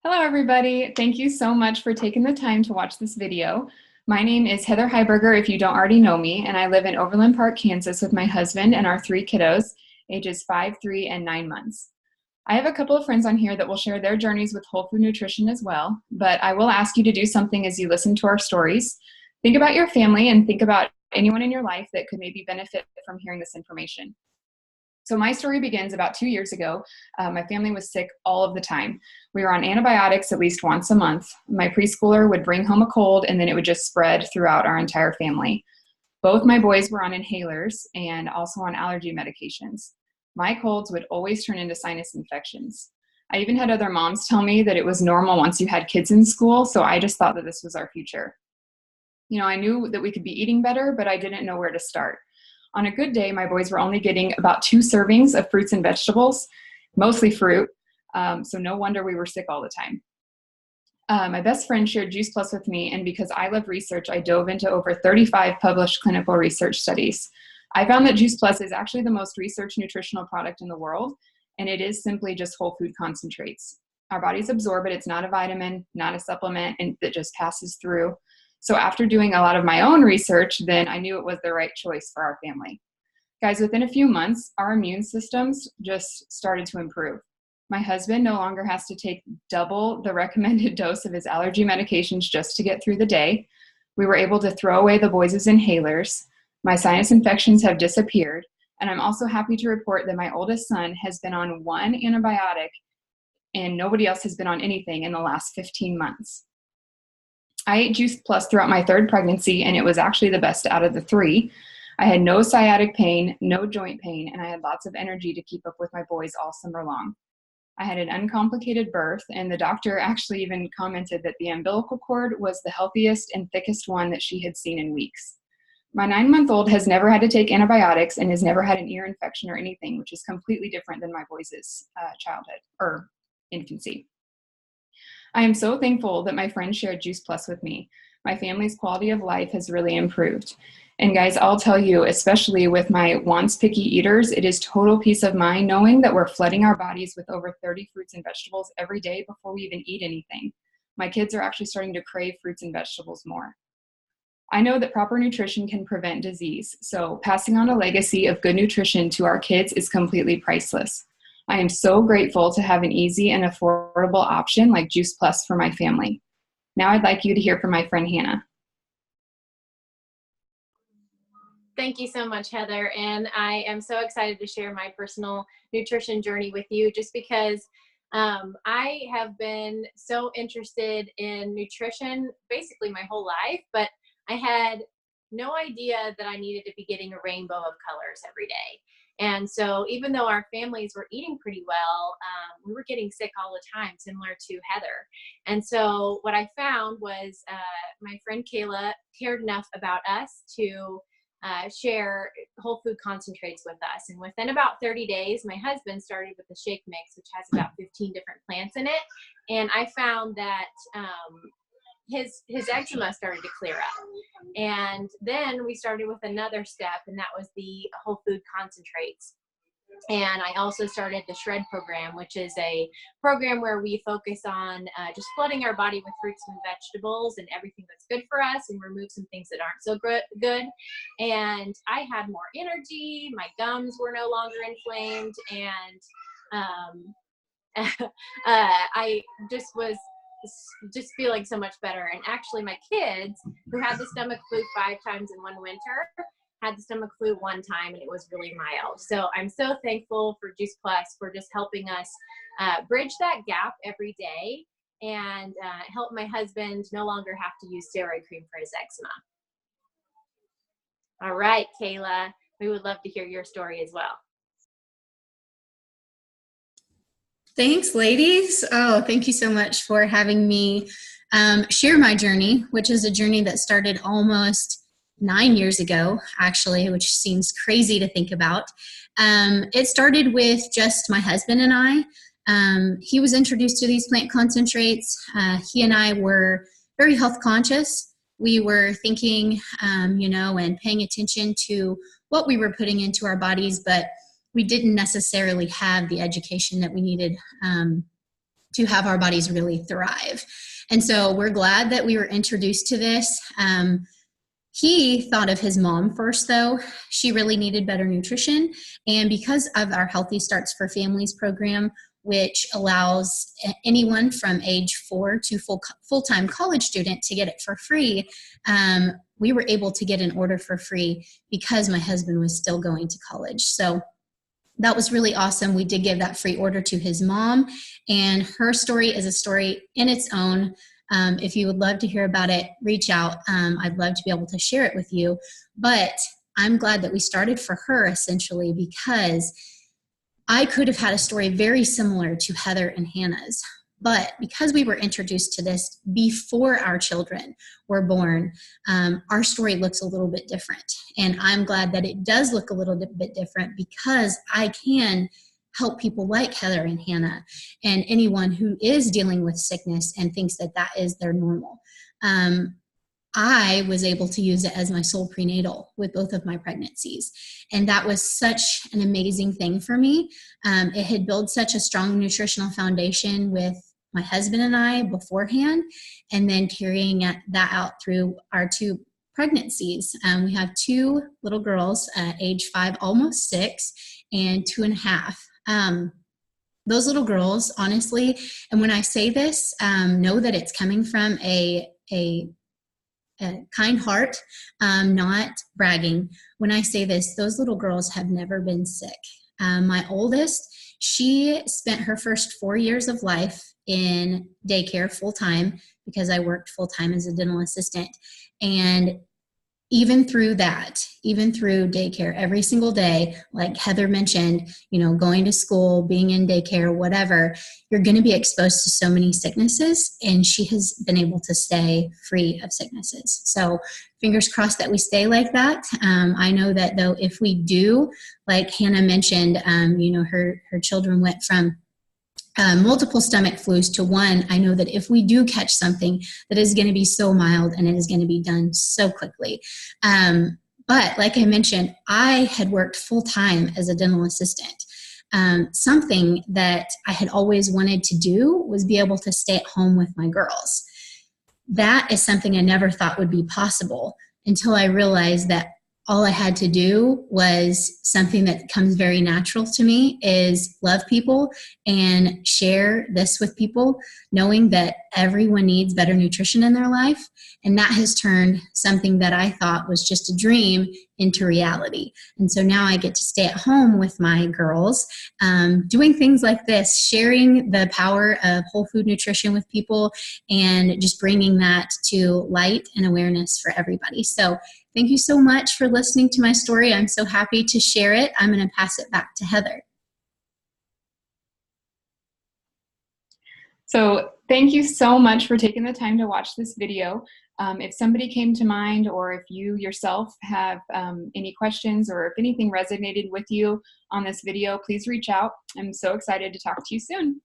Hello, everybody. Thank you so much for taking the time to watch this video. My name is Heather Heiberger, if you don't already know me, and I live in Overland Park, Kansas with my husband and our three kiddos, ages 5, 3, and 9 months. I have a couple of friends on here that will share their journeys with whole food nutrition as well, but I will ask you to do something as you listen to our stories. Think about your family and think about anyone in your life that could maybe benefit from hearing this information. So my story begins about 2 years ago. My family was sick all of the time. We were on antibiotics at least once a month. My preschooler would bring home a cold and then it would just spread throughout our entire family. Both my boys were on inhalers and also on allergy medications. My colds would always turn into sinus infections. I even had other moms tell me that it was normal once you had kids in school, so I just thought that this was our future. I knew that we could be eating better, but I didn't know where to start. On a good day, my boys were only getting about 2 servings of fruits and vegetables, mostly fruit, so no wonder we were sick all the time. My best friend shared Juice Plus with me, and because I love research, I dove into over 35 published clinical research studies. I found that Juice Plus is actually the most researched nutritional product in the world, and it is simply just whole food concentrates. Our bodies absorb it. It's not a vitamin, not a supplement, and it just passes through. So after doing a lot of my own research, then I knew it was the right choice for our family. Guys, within a few months, our immune systems just started to improve. My husband no longer has to take double the recommended dose of his allergy medications just to get through the day. We were able to throw away the boys' inhalers. My sinus infections have disappeared. And I'm also happy to report that my oldest son has been on 1 antibiotic and nobody else has been on anything in the last 15 months. I ate Juice Plus throughout my 3rd pregnancy, and it was actually the best out of the 3. I had no sciatic pain, no joint pain, and I had lots of energy to keep up with my boys all summer long. I had an uncomplicated birth, and the doctor actually even commented that the umbilical cord was the healthiest and thickest one that she had seen in weeks. My 9-month-old has never had to take antibiotics and has never had an ear infection or anything, which is completely different than my boys' childhood or infancy. I am so thankful that my friend shared Juice Plus with me. My family's quality of life has really improved. And guys, I'll tell you, especially with my once picky eaters, it is total peace of mind knowing that we're flooding our bodies with over 30 fruits and vegetables every day before we even eat anything. My kids are actually starting to crave fruits and vegetables more. I know that proper nutrition can prevent disease, so passing on a legacy of good nutrition to our kids is completely priceless. I am so grateful to have an easy and affordable option like Juice Plus for my family. Now I'd like you to hear from my friend Hannah. Thank you so much, Heather. And I am so excited to share my personal nutrition journey with you just because I have been so interested in nutrition basically my whole life, but I had no idea that I needed to be getting a rainbow of colors every day. And so even though our families were eating pretty well, we were getting sick all the time, similar to Heather. And so what I found was my friend Kayla cared enough about us to share whole food concentrates with us. And within about 30 days, my husband started with the shake mix, which has about 15 different plants in it. And I found that his eczema started to clear up. And then we started with another step, and that was the whole food concentrates. And I also started the Shred program, which is a program where we focus on just flooding our body with fruits and vegetables and everything that's good for us and remove some things that aren't so good. And I had more energy, my gums were no longer inflamed, and I just was feeling so much better. And actually my kids, who had the stomach flu 5 times in one winter, had the stomach flu 1 time, and it was really mild. So I'm so thankful for Juice Plus for just helping us bridge that gap every day and help my husband no longer have to use steroid cream for his eczema. All right, Kayla, we would love to hear your story as well. Thanks, ladies. Oh, thank you so much for having me share my journey, which is a journey that started almost 9 years ago, actually, which seems crazy to think about. It started with just my husband and I. He was introduced to these plant concentrates. He and I were very health conscious. We were thinking, and paying attention to what we were putting into our bodies, but we didn't necessarily have the education that we needed to have our bodies really thrive. And so we're glad that we were introduced to this. He thought of his mom first, though. She really needed better nutrition. And because of our Healthy Starts for Families program, which allows anyone from age 4 to full-time college student to get it for free, we were able to get an order for free because my husband was still going to college. So that was really awesome. We did give that free order to his mom, and her story is a story in its own. If you would love to hear about it, reach out. I'd love to be able to share it with you. But I'm glad that we started for her, essentially, because I could have had a story very similar to Heather and Hannah's. But because we were introduced to this before our children were born, our story looks a little bit different. And I'm glad that it does look a little bit different, because I can help people like Heather and Hannah and anyone who is dealing with sickness and thinks that that is their normal. I was able to use it as my sole prenatal with both of my pregnancies. And that was such an amazing thing for me. It had built such a strong nutritional foundation with my husband and I beforehand, and then carrying that out through our 2 pregnancies. We have 2 little girls, age 5, almost 6, and 2.5. Those little girls, honestly, and when I say this, know that it's coming from a kind heart, not bragging. When I say this, those little girls have never been sick. My oldest, she spent her first 4 years of life in daycare full-time, because I worked full-time as a dental assistant. And even through daycare every single day, like Heather mentioned, going to school, being in daycare, whatever, you're going to be exposed to so many sicknesses, and she has been able to stay free of sicknesses. So fingers crossed that we stay like that. I know that, though, if we do, like Hannah mentioned, her children went from multiple stomach flus to 1. I know that if we do catch something, that is going to be so mild and it is going to be done so quickly. But like I mentioned, I had worked full-time as a dental assistant. Something that I had always wanted to do was be able to stay at home with my girls. That is something I never thought would be possible until I realized that all I had to do was something that comes very natural to me, is love people and share this with people, knowing that everyone needs better nutrition in their life. And that has turned something that I thought was just a dream into reality. And so now I get to stay at home with my girls, doing things like this, sharing the power of whole food nutrition with people, and just bringing that to light and awareness for everybody. So thank you so much for listening to my story. I'm so happy to share it. I'm going to pass it back to Heather. So thank you so much for taking the time to watch this video. If somebody came to mind, or if you yourself have any questions, or if anything resonated with you on this video, please reach out. I'm so excited to talk to you soon.